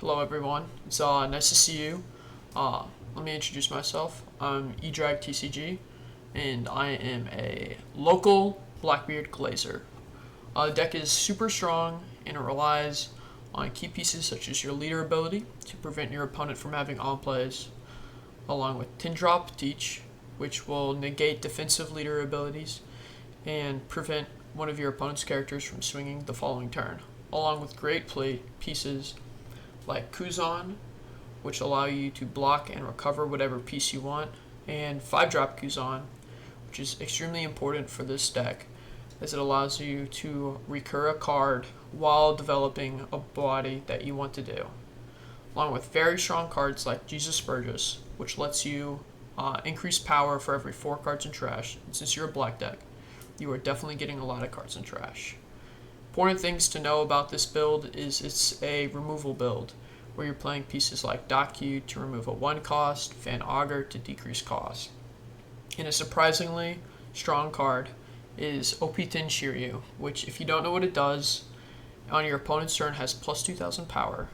Hello everyone, it's nice to see you. Let me introduce myself. I'm eDragTCG, and I am a local Blackbeard Glazer. The deck is super strong, and it relies on key pieces such as your leader ability to prevent your opponent from having on-plays, along with Tin Drop Teach, which will negate defensive leader abilities and prevent one of your opponent's characters from swinging the following turn, along with great play pieces like Kuzan, which allow you to block and recover whatever piece you want, and 5-drop Kuzan, which is extremely important for this deck as it allows you to recur a card while developing a body that you want to do. Along with very strong cards like Jesus Burgess, which lets you increase power for every 4 cards in trash. And since you're a black deck, you are definitely getting a lot of cards in trash. Important things to know about this build is it's a removal build, where you're playing pieces like Q to remove a 1 cost, Fan Augur to decrease cost. And a surprisingly strong card is OP10 Shiryu, which, if you don't know what it does, on your opponent's turn has plus 2000 power,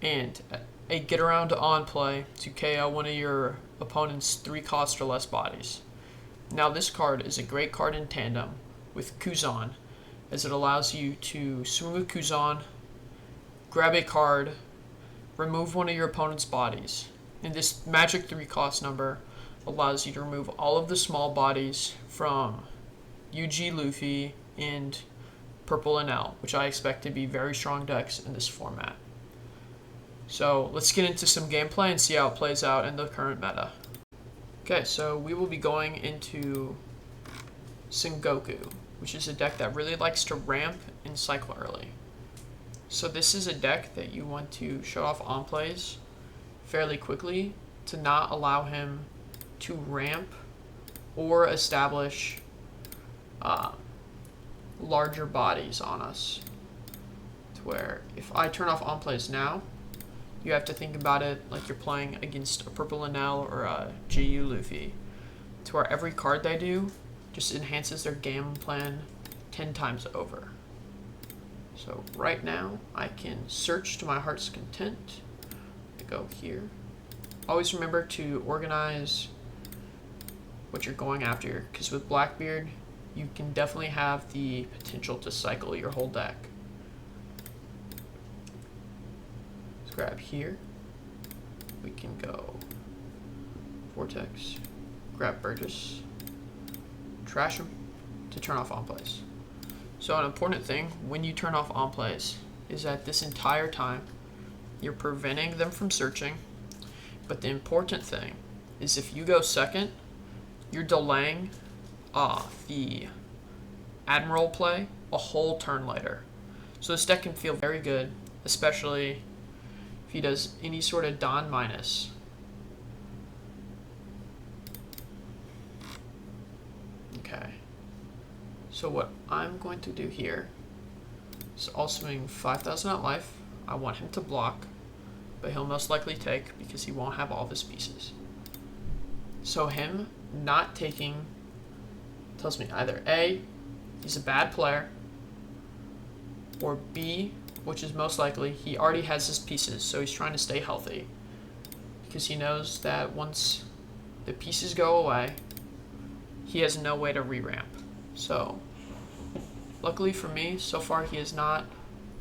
and a get around on play to KO one of your opponent's 3 cost or less bodies. Now this card is a great card in tandem with Kuzan, as it allows you to swing with Kuzan, grab a card, remove one of your opponent's bodies. And this magic 3 cost number allows you to remove all of the small bodies from UG Luffy and Purple NL, which I expect to be very strong decks in this format. So let's get into some gameplay and see how it plays out in the current meta. Okay, so we will be going into Sengoku, which is a deck that really likes to ramp and cycle early. So this is a deck that you want to show off on plays fairly quickly to not allow him to ramp or establish larger bodies on us. To where if I turn off on plays now, you have to think about it like you're playing against a Purple Enel or a GU Luffy, to where every card they do just enhances their game plan 10 times over. So right now, I can search to my heart's content. I go here. Always remember to organize what you're going after, because with Blackbeard, you can definitely have the potential to cycle your whole deck. Let's grab here. We can go Vortex, grab Burgess, trash him to turn off on plays. So an important thing when you turn off on plays is that this entire time you're preventing them from searching, but the important thing is if you go second, you're delaying the Admiral play a whole turn later. So this deck can feel very good, especially if he does any sort of Don minus. Okay. So what I'm going to do here is I'll swing 5,000 at life. I want him to block, but he'll most likely take because he won't have all of his pieces. So him not taking tells me either A, he's a bad player, or B, which is most likely, he already has his pieces, so he's trying to stay healthy because he knows that once the pieces go away, he has no way to re-ramp. So luckily for me, so far he has not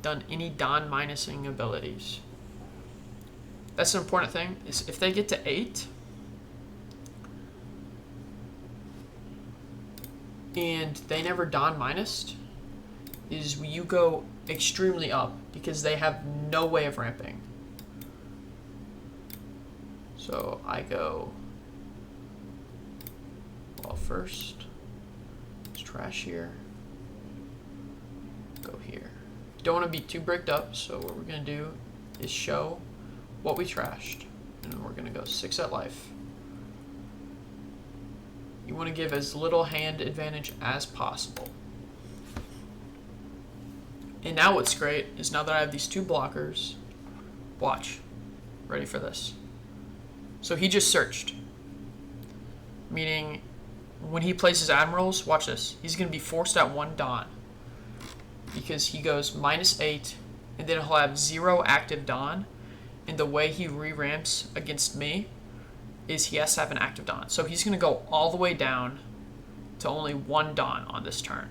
done any Don minusing abilities. That's an important thing, is if they get to 8, and they never Don minused, is you go extremely up because they have no way of ramping. So I go, well, first, let's trash here, go here. Don't want to be too bricked up, so what we're going to do is show what we trashed, and then we're going to go 6 at life. You want to give as little hand advantage as possible. And now what's great is now that I have these 2 blockers, watch, ready for this. So he just searched, meaning when he plays his admirals, watch this, he's going to be forced at 1 Don because he goes -8 and then he'll have 0 active Don, and the way he re-ramps against me is he has to have an active Dawn. So he's going to go all the way down to only 1 Dawn on this turn.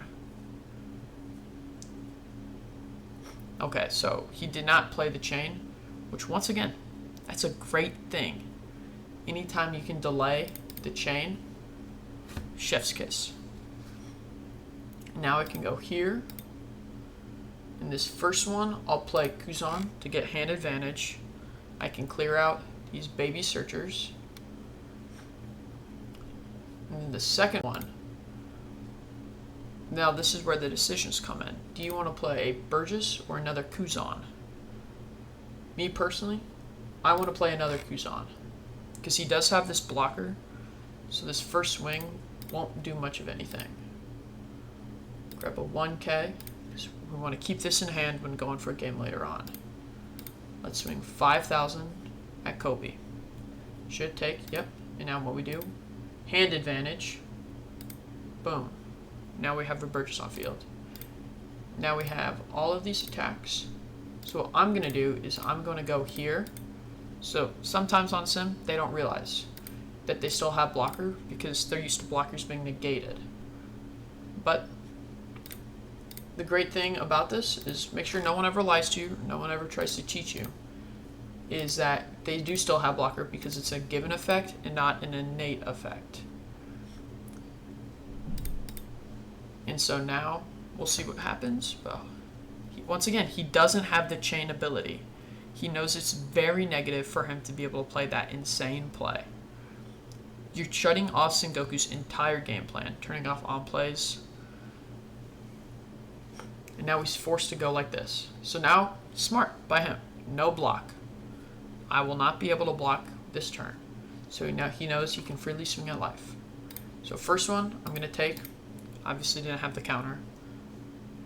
Okay, so he did not play the chain, which once again, that's a great thing. Anytime you can delay the chain, chef's kiss. Now I can go here. In this first one, I'll play Kuzan to get hand advantage. I can clear out these baby searchers. And then the second one, now this is where the decisions come in. Do you want to play a Burgess or another Kuzan? Me personally, I want to play another Kuzan because he does have this blocker, so this first swing won't do much of anything. Grab a 1K because we want to keep this in hand when going for a game later on. Let's swing 5,000 at Kobe. Should take, yep. And now what we do, hand advantage. Boom. Now we have the Burgess on field. Now we have all of these attacks. So what I'm going to do is I'm going to go here. So sometimes on Sim, they don't realize that they still have blocker because they're used to blockers being negated. But the great thing about this is make sure no one ever lies to you, no one ever tries to cheat you, is that they do still have blocker because it's a given effect and not an innate effect. And so now we'll see what happens. Well, once again, he doesn't have the chain ability. He knows it's very negative for him to be able to play that insane play. You're shutting off Sengoku's entire game plan, turning off on plays. And now he's forced to go like this. So now, smart by him. No block. I will not be able to block this turn. So now he knows he can freely swing at life. So first one, I'm going to take. Obviously didn't have the counter.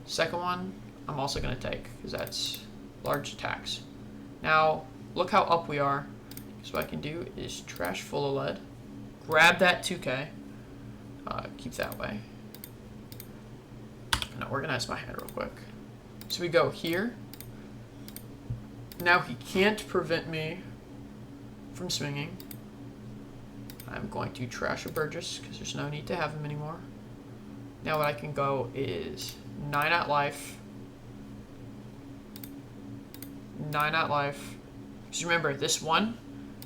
Second one, I'm also going to take because that's large attacks. Now, look how up we are. So what I can do is trash full of lead. Grab that 2K. Keep that way. I'm going to organize my hand real quick. So we go here. Now he can't prevent me from swinging. I'm going to trash a Burgess because there's no need to have him anymore. Now what I can go is 9 at life. 9 at life. Just remember, this one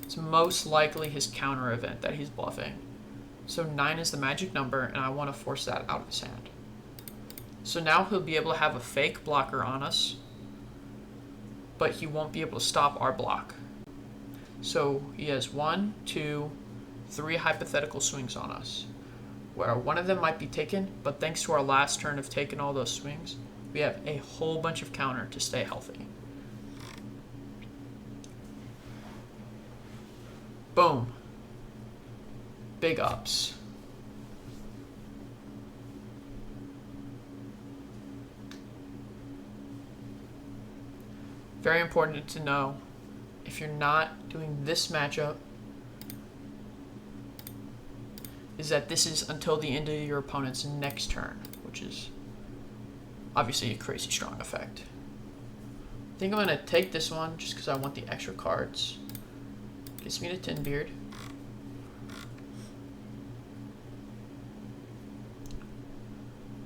is most likely his counter event that he's bluffing. So 9 is the magic number, and I want to force that out of his hand. So now he'll be able to have a fake blocker on us, but he won't be able to stop our block. So he has 1, 2, 3 hypothetical swings on us, where one of them might be taken, but thanks to our last turn of taking all those swings, we have a whole bunch of counter to stay healthy. Boom. Big ups. Very important to know, if you're not doing this matchup, is that this is until the end of your opponent's next turn, which is obviously a crazy strong effect. I think I'm going to take this one just because I want the extra cards. Gets me to Tin Beard.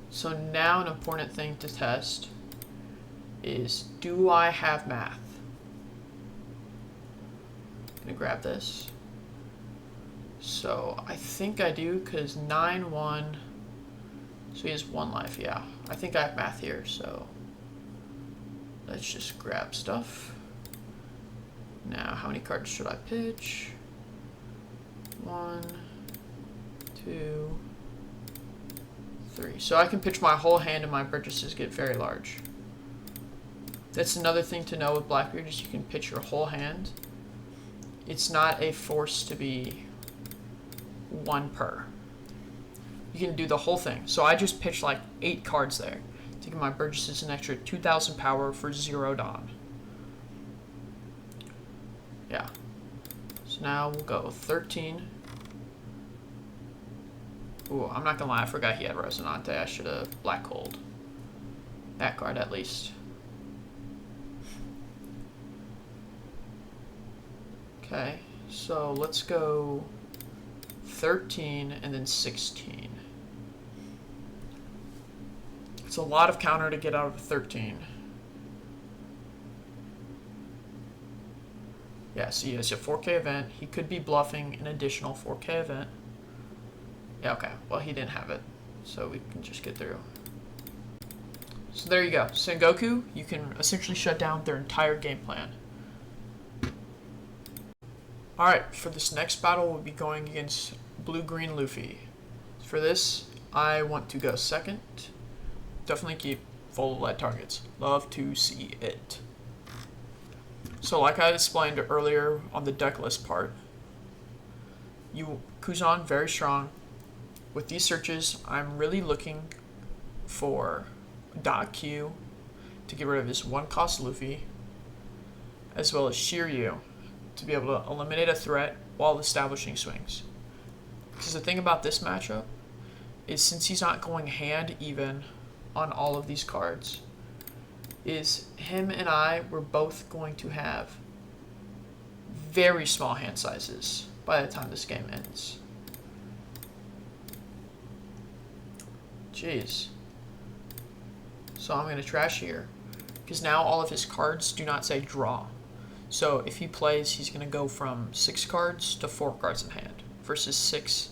So now an important thing to test is, do I have math? I'm going to grab this. So I think I do because 9, 1. So he has 1 life, yeah. I think I have math here, so let's just grab stuff. Now, how many cards should I pitch? 1, 2, 3. So I can pitch my whole hand and my purchases get very large. That's another thing to know with Blackbeard is you can pitch your whole hand. It's not a force to be 1 per. You can do the whole thing. So I just pitched like 8 cards there to give my Burgesses an extra 2,000 power for 0 Dawn. Yeah. So now we'll go 13. Ooh, I'm not gonna lie, I forgot he had Resonante. I should have Black Hold. That card at least. Okay, so let's go 13 and then 16. It's a lot of counter to get out of 13. Yeah, so he has a 4K event. He could be bluffing an additional 4K event. Yeah, okay. Well, he didn't have it, so we can just get through. So there you go. Sengoku, you can essentially shut down their entire game plan. Alright, for this next battle, we'll be going against Blue-Green Luffy. For this, I want to go second. Definitely keep full lead targets. Love to see it. So like I explained earlier on the deck list part, Kuzan, very strong. With these searches, I'm really looking for .Q to get rid of this one-cost Luffy, as well as Shiryu to be able to eliminate a threat while establishing swings. Because the thing about this matchup is, since he's not going hand even on all of these cards, is him and I were both going to have very small hand sizes by the time this game ends. Jeez. So I'm going to trash here, because now all of his cards do not say draw. So if he plays, he's going to go from 6 cards to 4 cards in hand, versus 6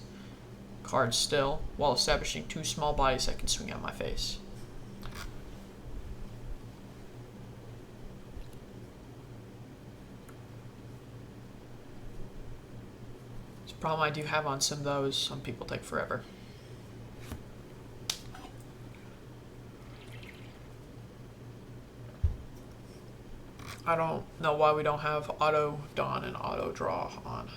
cards still, while establishing 2 small bodies that can swing at my face. The problem I do have on some of those, some people take forever. I don't know why we don't have auto dawn and auto draw on.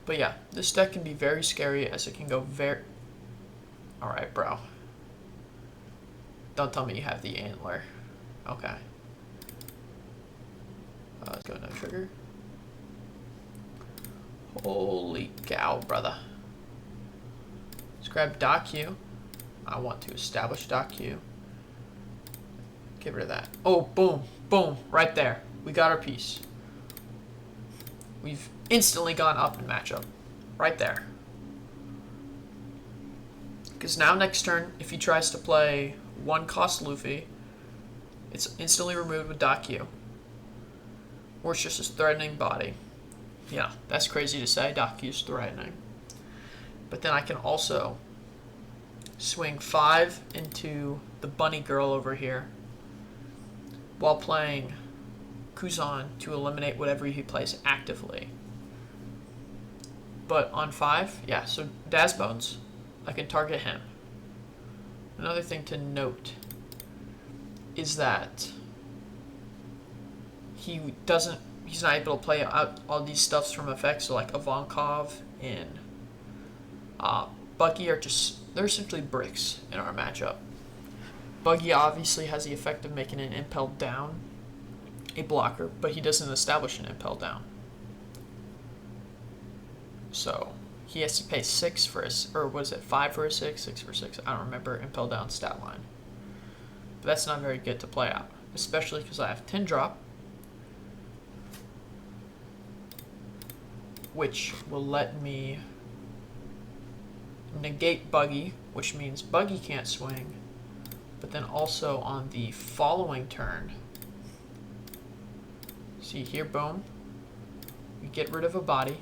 But yeah, this deck can be very scary, as it can go very... Alright, bro. Don't tell me you have the antler. Okay. Let's go no trigger. Holy cow, brother. Let's grab .Q. I want to establish .Q. Get rid of that. Oh, boom. Boom. Right there. We got our piece. We've instantly gone up in matchup. Right there. Because now next turn, if he tries to play one-cost Luffy, it's instantly removed with .Q. Or it's just a threatening body. Yeah, that's crazy to say. .Q is threatening. But then I can also swing 5 into the bunny girl over here, while playing Kuzan to eliminate whatever he plays actively. But on 5, yeah, so Daz Bones, I can target him. Another thing to note is that he's not able to play out all these stuffs from effects, so like Ivankov and Bucky are just, they're essentially bricks in our matchup. Buggy obviously has the effect of making an impel down a blocker, but he doesn't establish an impel down. So he has to pay 6 for a, or was it 5 for a 6, 6 for 6? I don't remember impel down stat line. But that's not very good to play out, especially because I have 10 drop, which will let me negate Buggy, which means Buggy can't swing. But then also on the following turn, see here, boom, we get rid of a body.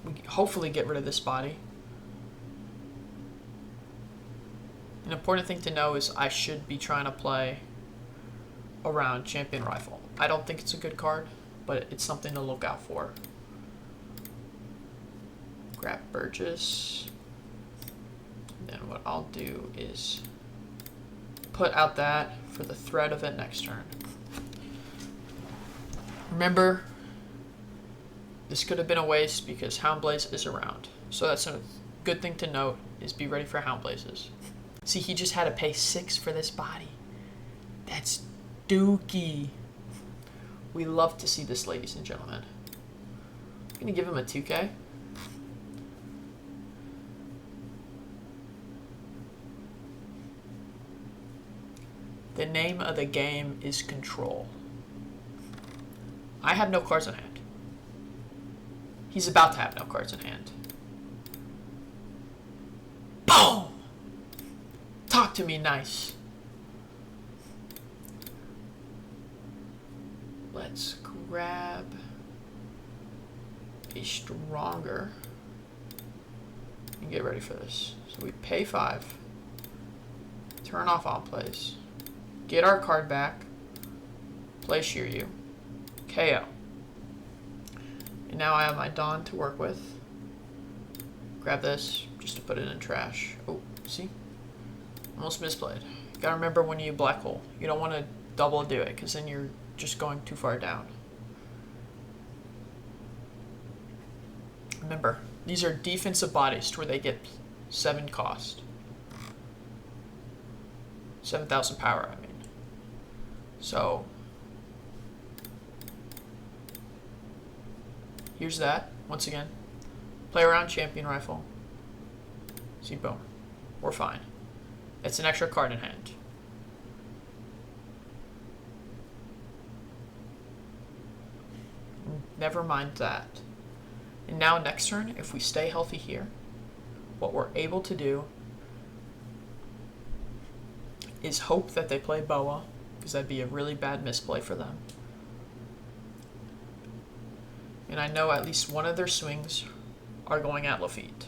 We hopefully get rid of this body. An important thing to know is I should be trying to play around Champion Rifle. I don't think it's a good card, but it's something to look out for. Grab Burgess. And then what I'll do is put out that for the threat of it next turn. Remember, this could have been a waste because Houndblaze is around. So that's a good thing to note, is be ready for Houndblazes. See, he just had to pay 6 for this body. That's dookie. We love to see this, ladies and gentlemen. I'm going to give him a 2K. The name of the game is control. I have no cards in hand. He's about to have no cards in hand. Boom! Talk to me nice. Let's grab a stronger and get ready for this. So we pay 5, turn off all plays, get our card back, play Shiryu, KO. And now I have my Dawn to work with. Grab this just to put it in trash. Oh, see? Almost misplayed. Gotta remember when you black hole. You don't want to double do it because then you're just going too far down. Remember, these are defensive bodies to where they get 7 cost. 7,000 power, I mean. So, here's that, once again. Play around champion rifle. See, boom. We're fine. It's an extra card in hand. Never mind that. And now next turn, if we stay healthy here, what we're able to do is hope that they play Boa, because that'd be a really bad misplay for them. And I know at least one of their swings are going at Lafitte.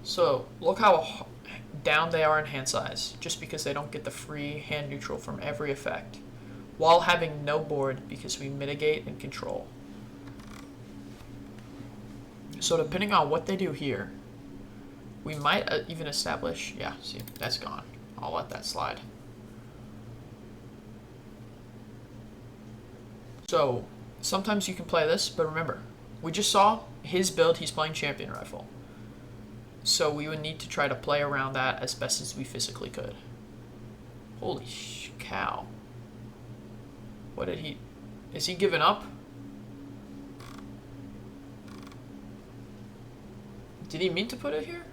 So look how down they are in hand size, just because they don't get the free hand neutral from every effect, while having no board because we mitigate and control. So depending on what they do here, we might even establish, yeah, see, that's gone. I'll let that slide. So sometimes you can play this, but remember, we just saw his build, he's playing champion rifle. So we would need to try to play around that as best as we physically could. Holy cow. What did he... Is he giving up? Did he mean to put it here?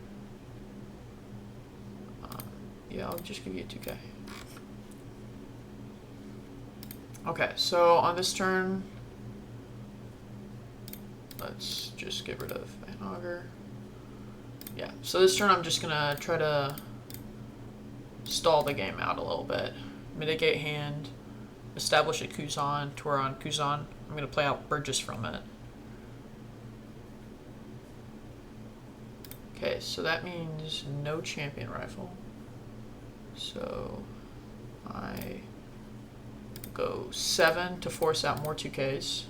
Yeah, I'll just give you a 2K. Okay, so on this turn, let's just get rid of Van Auger. Yeah, so this turn I'm just gonna try to stall the game out a little bit. Mitigate hand, establish a Kuzan, tour on Kuzan. I'm gonna play out Burgess from it. Okay, so that means no champion rifle. So I go 7 to force out more 2Ks.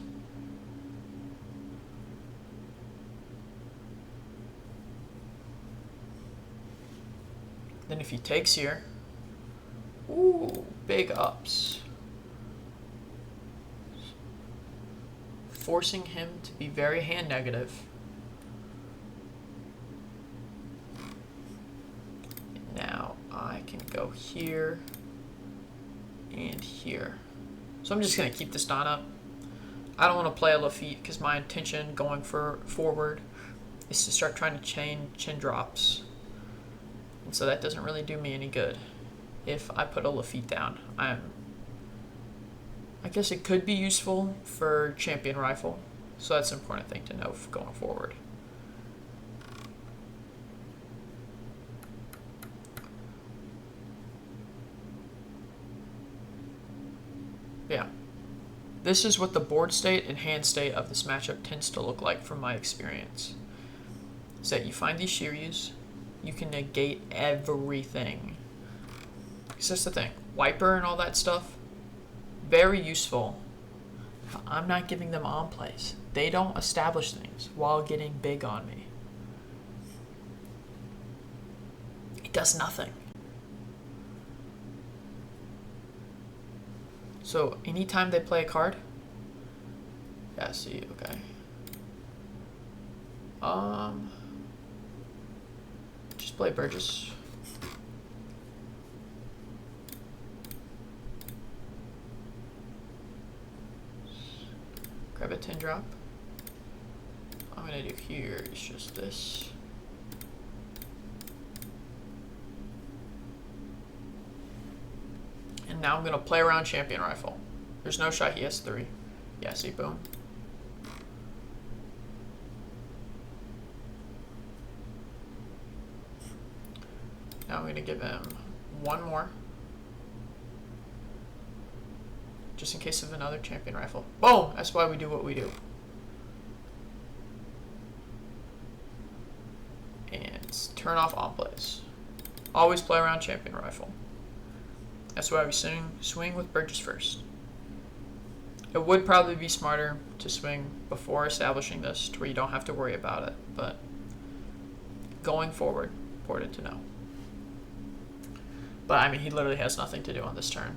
Then if he takes here, ooh, big ups. Forcing him to be very hand negative. Now I can go here and here. So I'm just going to keep this Dawn up. I don't want to play a Lafitte because my intention going forward is to start trying to chain chin drops. And so that doesn't really do me any good if I put a Lafitte down. I guess it could be useful for champion rifle. So that's an important thing to know going forward. Yeah. This is what the board state and hand state of this matchup tends to look like from my experience. Is that you find these Shiryus, you can negate everything. Because that's the thing. Wiper and all that stuff, very useful. But I'm not giving them on plays. They don't establish things while getting big on me. It does nothing. So anytime they play a card, yeah, see, okay. Just play Burgess. Grab a 10 drop. All I'm gonna do here is just this. And And now I'm going to play around champion rifle. There's no shot he has 3. Yeah, see, boom. Now I'm going to give him 1 more. Just in case of another champion rifle. Boom! That's why we do what we do. And turn off on plays. Always play around champion rifle. That's why we swing with Burgess first. It would probably be smarter to swing before establishing this to where you don't have to worry about it, but going forward, important to know. But I mean, he literally has nothing to do on this turn.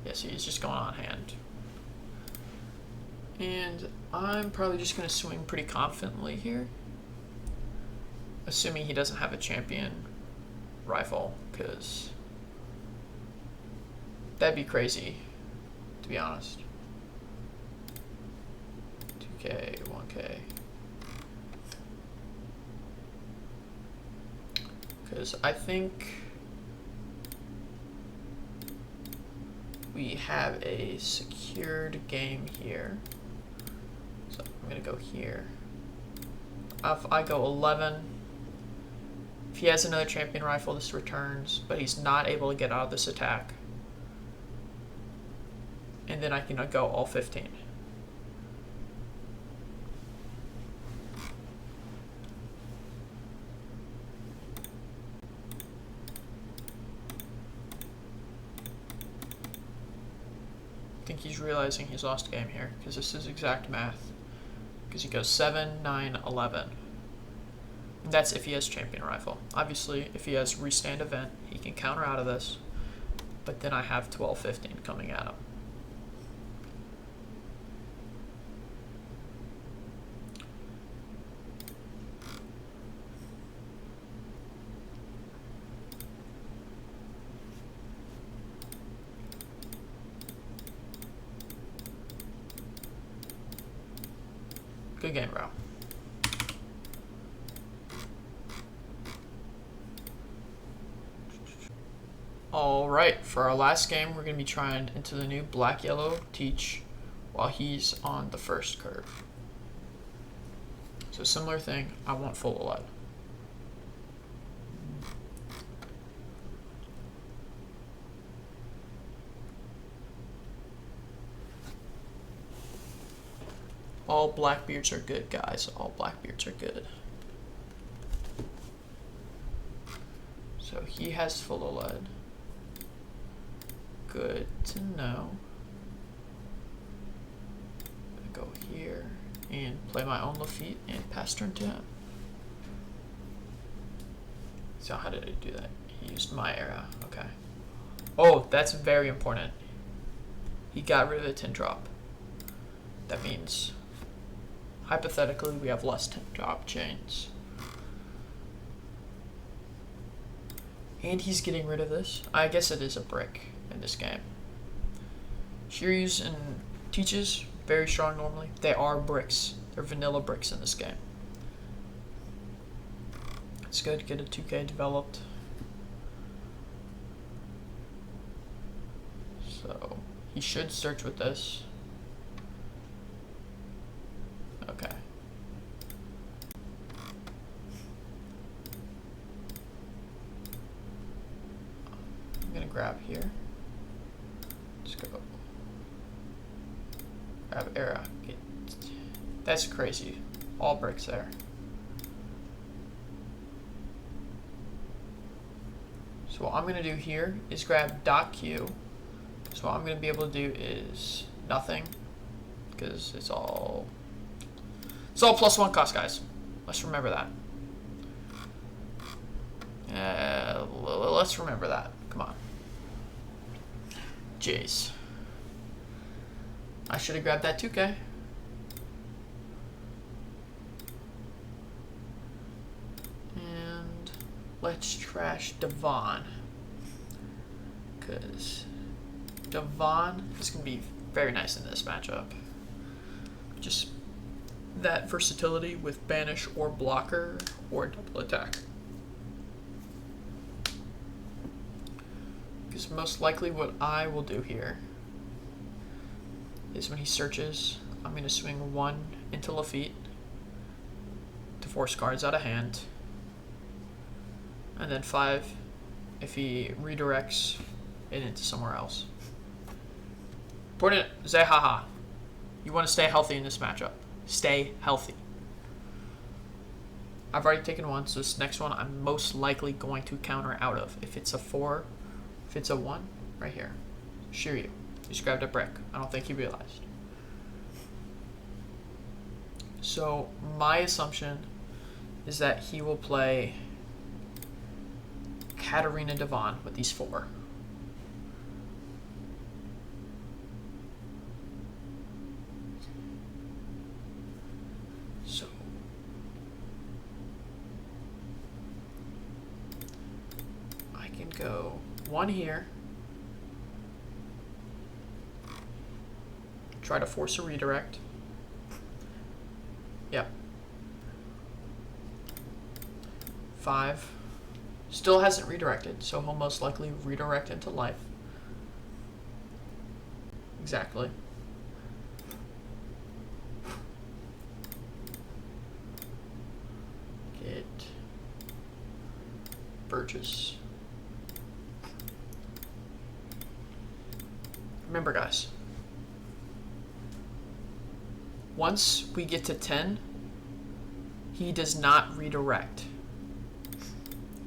Yes, he's just going on hand. And I'm probably just going to swing pretty confidently here. Assuming he doesn't have a champion rifle, because that'd be crazy, to be honest. 2K, 1K. Because I think we have a secured game here. So I'm going to go here. If I go 11, if he has another champion rifle, this returns, but he's not able to get out of this attack. And then I can go all 15. I think he's realizing he's lost a game here, because this is exact math. Because he goes 7, 9, 11. And that's if he has champion rifle. Obviously, if he has restand event, he can counter out of this. But then I have 12, 15 coming at him. Good game, bro. Alright, for our last game, we're going to be trying into the new black-yellow teach while he's on the first curve. So similar thing, I want full lead. All Blackbeards are good, guys. All Blackbeards are good. So he has full lead. Good to know. I'm gonna go here and play my own Lafitte and pass turn to him. So how did I do that? He used my era. Okay. Oh, that's very important. He got rid of the 10 drop. That means hypothetically we have less 10 drop chains. And he's getting rid of this. I guess it is a brick in this game. Shiryus and teaches, very strong normally. They are bricks. They're vanilla bricks in this game. It's good to get a 2K developed. So he should search with this. Okay. I'm gonna grab here. Let's go. Grab era. That's crazy. All bricks there. So what I'm gonna do here is grab .q. So what I'm gonna be able to do is nothing, because it's all +1 cost, guys. Let's remember that. Let's remember that. Come on. Jeez. I should have grabbed that 2K. And let's trash Devon. Because Devon is going to be very nice in this matchup. Just that versatility with banish or blocker or double attack. Because most likely what I will do here is when he searches, I'm going to swing 1 into Lafitte to force cards out of hand, and then 5 if he redirects it into somewhere else. Put it, Zehaha. You want to stay healthy in this matchup. Stay healthy. I've already taken 1, so this next one I'm most likely going to counter out of. If it's a 4, if it's a 1, right here. Shiryu. He just grabbed a brick. I don't think he realized. So my assumption is that he will play Katarina Devon with these 4. So I can go 1 here. Try to force a redirect. Yep. 5. Still hasn't redirected, so he'll most likely redirect into life. Exactly. Get Burgess. Remember, guys, once we get to 10, he does not redirect.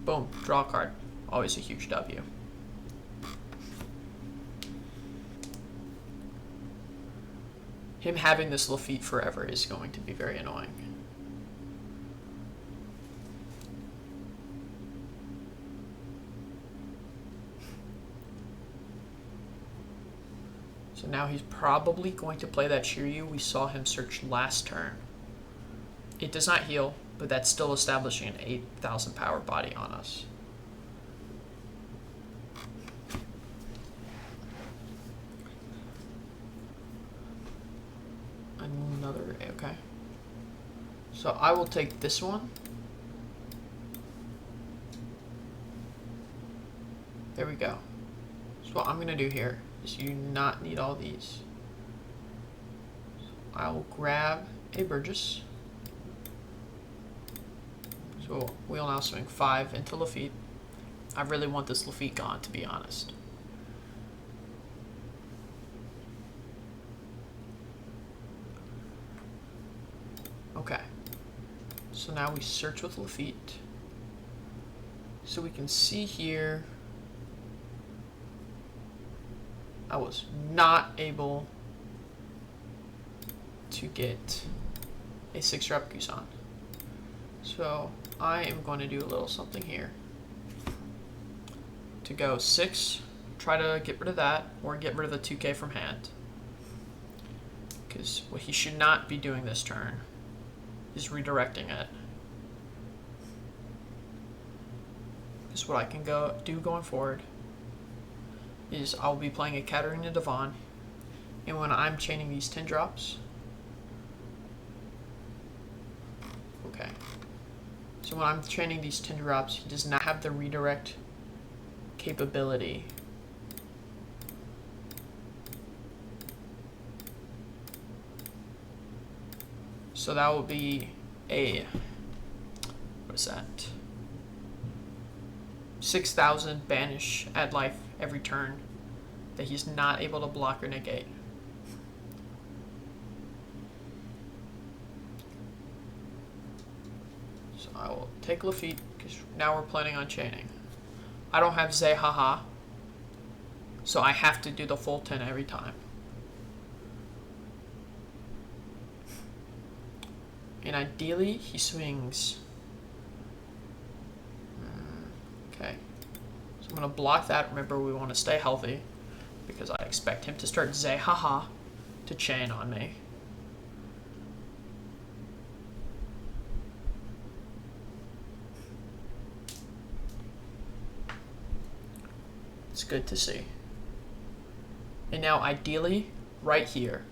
Boom, draw a card. Always a huge W. Him having this Lafitte forever is going to be very annoying. So now he's probably going to play that Shiryu we saw him search last turn. It does not heal, but that's still establishing an 8,000 power body on us. Another, okay. So I will take this one. There we go. So what I'm going to do here is you not need all these. So I will grab a Burgess. So we'll now swing 5 into Lafitte. I really want this Lafitte gone, to be honest. Okay. So now we search with Lafitte. So we can see here I was not able to get a 6-drop Gusan. So I am going to do a little something here. To go 6, try to get rid of that, or get rid of the 2k from hand. Because what he should not be doing this turn is redirecting it. Because what I can do going forward is I'll be playing a Katarina Devon, and when I'm chaining these 10 drops, okay, so when I'm chaining these 10 drops, he does not have the redirect capability. So that will be a, what is that? 6,000 banish, add life every turn that he's not able to block or negate. So I will take Lafitte because now we're planning on chaining. I don't have Zehaha, so I have to do the full 10 every time. And ideally, he swings. Okay. So I'm going to block that. Remember, we want to stay healthy because I expect him to start Zehaha to chain on me. It's good to see. And now, ideally, right here,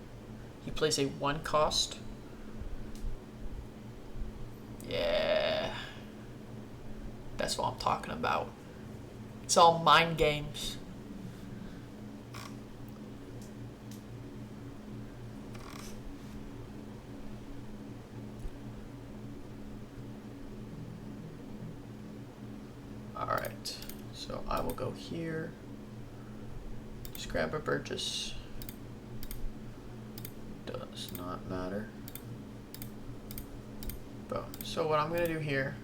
he plays a 1-cost That's what I'm talking about. It's all mind games. Alright, so I will go here. Just grab a Burgess. Does not matter. Boom. So what I'm going to do here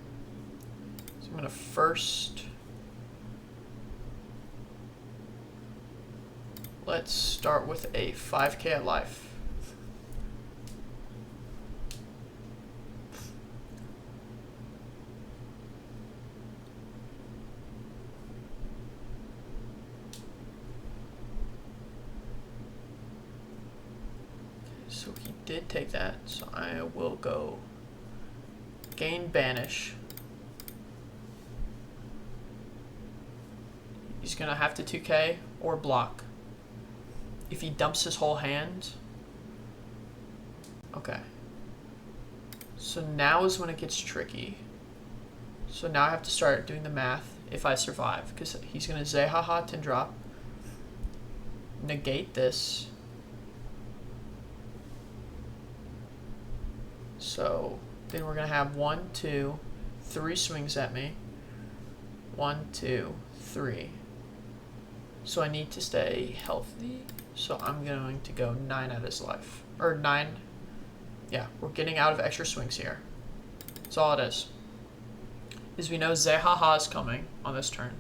is I'm going to first... Let's start with a 5k at life. So he did take that, so I will go gain banish. He's gonna have to 2k or block. If he dumps his whole hand, okay. So now is when it gets tricky. So now I have to start doing the math if I survive, because he's gonna Zehaha 10 drop, negate this. So then we're gonna have 1, 2, 3 swings at me. 1, 2, 3. So I need to stay healthy. So I'm going to go 9 at his life. Or 9. Yeah, we're getting out of extra swings here. That's all it is. Is we know Zehaha is coming on this turn.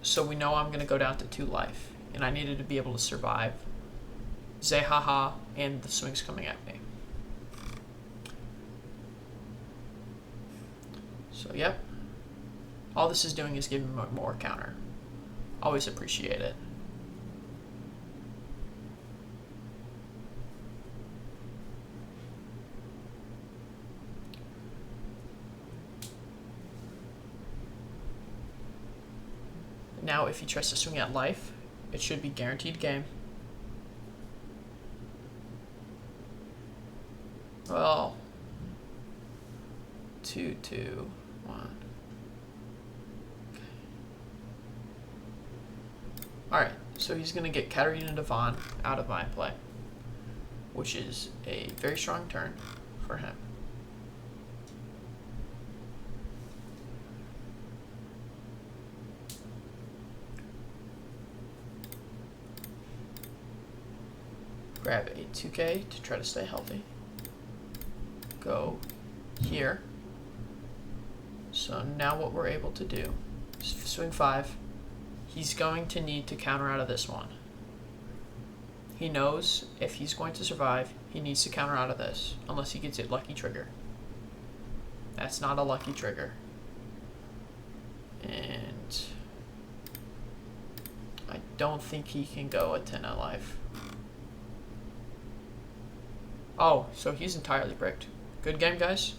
So we know I'm going to go down to 2 life. And I needed to be able to survive Zehaha and the swings coming at me. So yep. All this is doing is giving me more counter. Always appreciate it. Now if he tries to swing at life, it should be guaranteed game. Well, 2, 2, 1. Okay. Alright, so he's going to get Katarina Devon out of my play, which is a very strong turn for him. Grab a 2k to try to stay healthy. Go here. So now what we're able to do is swing 5. He's going to need to counter out of this one. He knows if he's going to survive, he needs to counter out of this, unless he gets a lucky trigger. That's not a lucky trigger. And I don't think he can go a 10 at life. Oh, so he's entirely bricked. Good game, guys.